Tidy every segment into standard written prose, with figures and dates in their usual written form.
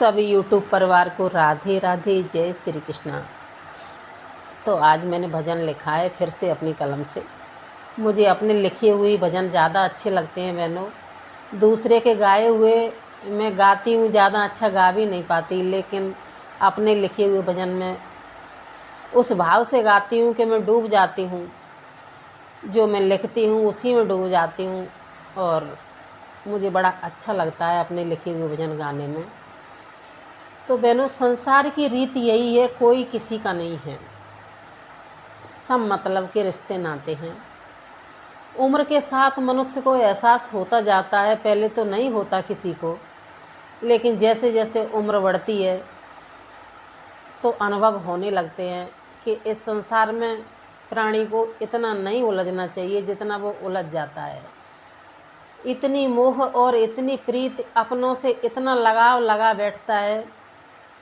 सभी यूट्यूब परिवार को राधे राधे, जय श्री कृष्णा। तो आज मैंने भजन लिखा है फिर से अपनी कलम से। मुझे अपने लिखे हुए भजन ज़्यादा अच्छे लगते हैं बहनों। दूसरे के गाए हुए मैं गाती हूँ, ज़्यादा अच्छा गा भी नहीं पाती, लेकिन अपने लिखे हुए भजन में उस भाव से गाती हूँ कि मैं डूब जाती हूँ। जो मैं लिखती हूँ उसी में डूब जाती हूँ और मुझे बड़ा अच्छा लगता है अपने लिखे हुए भजन गाने में। तो बहनों, संसार की रीत यही है, कोई किसी का नहीं है, सब मतलब के रिश्ते नाते हैं। उम्र के साथ मनुष्य को एहसास होता जाता है, पहले तो नहीं होता किसी को, लेकिन जैसे जैसे उम्र बढ़ती है तो अनुभव होने लगते हैं कि इस संसार में प्राणी को इतना नहीं उलझना चाहिए जितना वो उलझ जाता है। इतनी मोह और इतनी प्रीत, अपनों से इतना लगाव लगा बैठता है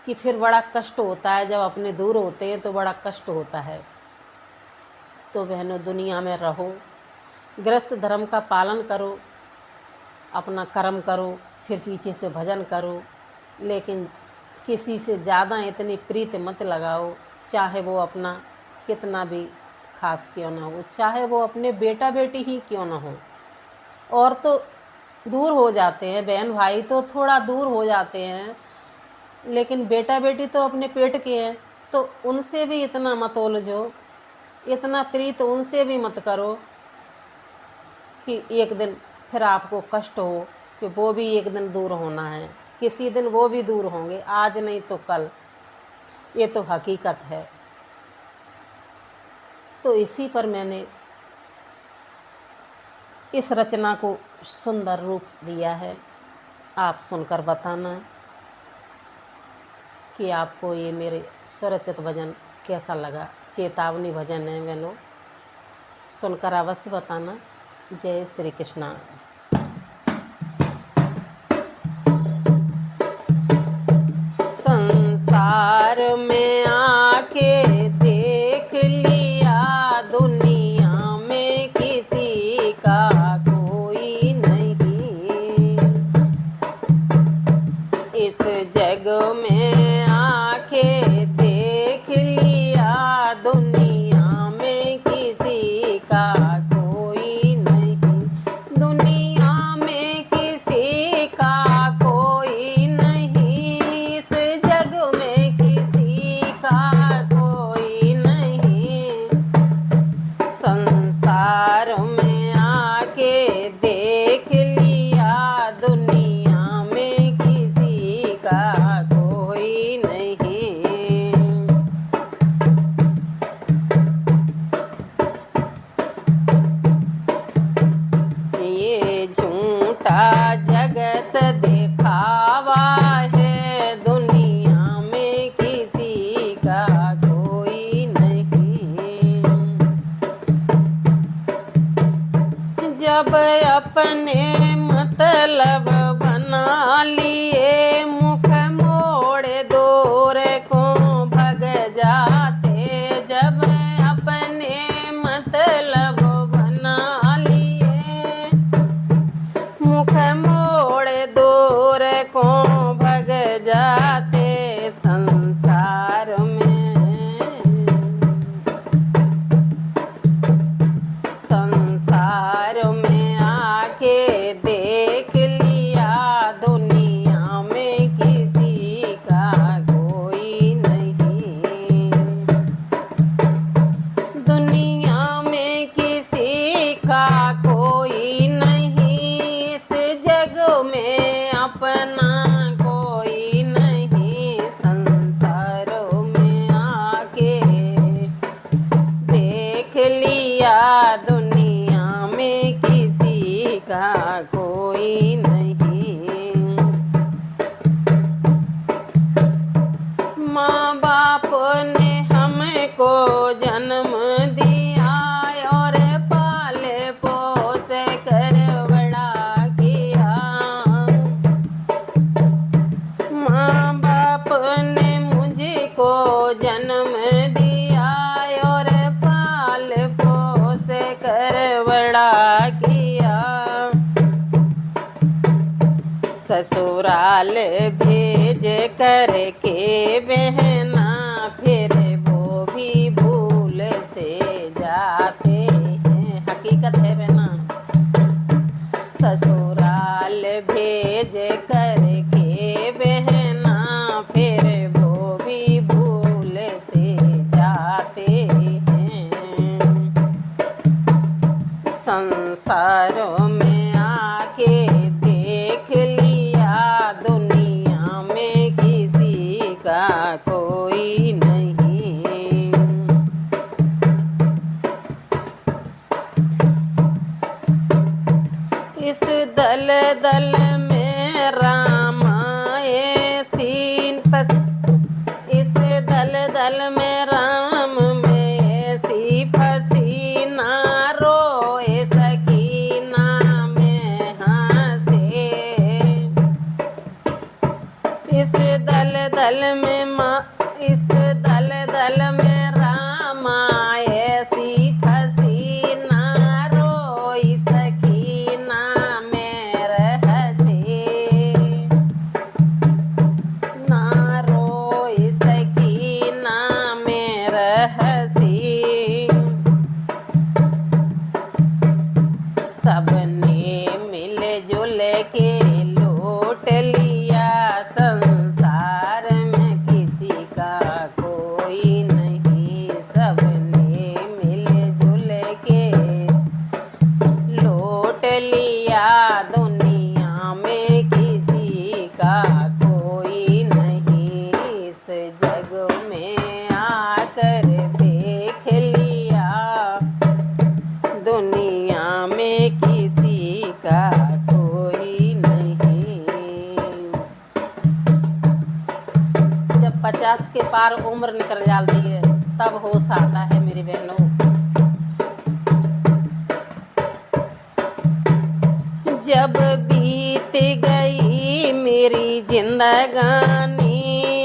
कि फिर बड़ा कष्ट होता है। जब अपने दूर होते हैं तो बड़ा कष्ट होता है। तो बहनों, दुनिया में रहो, गृहस्थ धर्म का पालन करो, अपना कर्म करो, फिर पीछे से भजन करो, लेकिन किसी से ज़्यादा इतनी प्रीत मत लगाओ, चाहे वो अपना कितना भी खास क्यों ना हो, चाहे वो अपने बेटा बेटी ही क्यों ना हो। और तो दूर हो जाते हैं, बहन भाई तो थोड़ा दूर हो जाते हैं, लेकिन बेटा बेटी तो अपने पेट के हैं, तो उनसे भी इतना मत उलझो, इतना प्रीत उनसे भी मत करो कि एक दिन फिर आपको कष्ट हो कि वो भी एक दिन दूर होना है। किसी दिन वो भी दूर होंगे, आज नहीं तो कल, ये तो हकीकत है। तो इसी पर मैंने इस रचना को सुंदर रूप दिया है। आप सुनकर बताना कि आपको ये मेरे स्वरचित भजन कैसा लगा। चेतावनी भजन है बहनों, सुनकर अवश्य बताना। जय श्री कृष्णा। संसार में आके देख लिया, दुनिया में किसी का कोई नहीं। इस जग में आके देख लिया, दुनिया में किसी का कोई नहीं। दुनिया में किसी का कोई नहीं, इस जग में किसी का कोई नहीं। संसार में आके देख लिया, दुनिया में किसी का कोई ससुराल भेज करके बहना, फिर वो भी भूल से जाते हैं। हकीकत है बहना। ससुराल भेज करके बहना, फिर वो भी भूल से जाते हैं। संसारों में आके देख लिया, दुनिया में किसी का कोई नहीं। इस दलदल में राम ऐसी इस दलदल में राम में ऐसी फंसी, ना रोए सकीना में हंसे। इस दलदल में राम ऐसी फंसी, ना रोई सकीना में रहसे। ना रोई सकीना में रहसी। सबने मिलजुल के लूट लिया, संसार में किसी का कोई नहीं। सबने मिलजुल के लूट लिया, दुनिया में किसी का कोई नहीं। इस जग में आकर देख लिया, दुनिया में किसी का कोई नहीं। जब 50 के पार उम्र निकल जाती है, तब होश आता है मेरी बहनों। जब बीत गई मेरी जिंदगानी,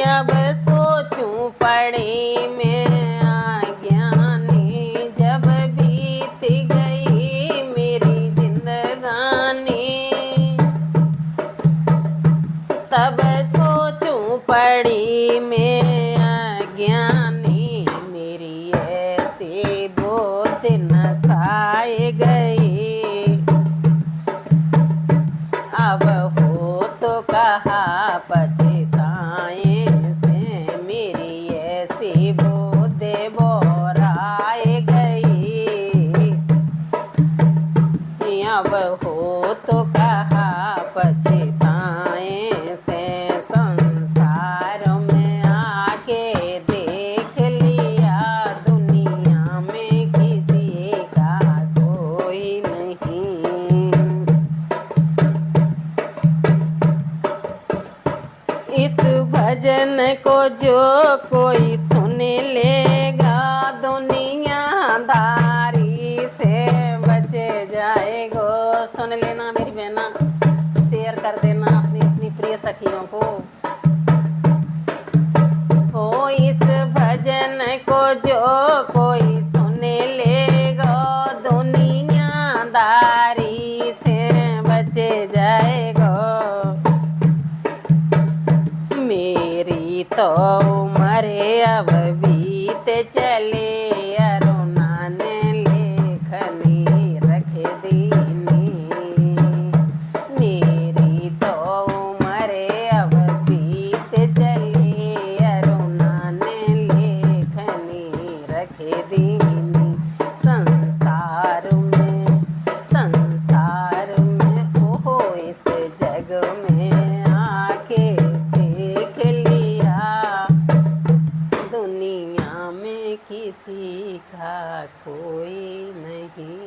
अब सोचूं पड़ी मैं अज्ञानी। जब बीत गई मेरी जिंदगानी, तब सोचूं पड़ी मैं अज्ञानी। मेरी ऐसी बोध नसाए गई, अब हो तो कहा पछताए से। मेरी ऐसी बोध बोराए गई, अब हो तो कहा पछताए से। संसार में आके देख लिया, दुनिया में किसी का कोई नहीं। इस भजन को जो कोई सुन लेगा, दुनियादारी से बच जाएगा। सुन लेना मेरी बहना, शेयर कर देना अपनी अपनी प्रिय सखियों को। हो इस भजन को जो कोई सुन लेगा, दुनियादारी से बच जाएगा। मेरी तो उम्र अब बीत चले, अरुणा ने लेखनी रख दीनी। मेरी तो उम्र अब बीत चले, अरुणा ने लेखनी रख दीनी। संसार में ओहो इस जग में आके देख लिया, दुनिया में किसी का कोई नहीं।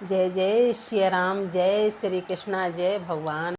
जय जय श्री राम, जय श्री कृष्णा, जय भगवान।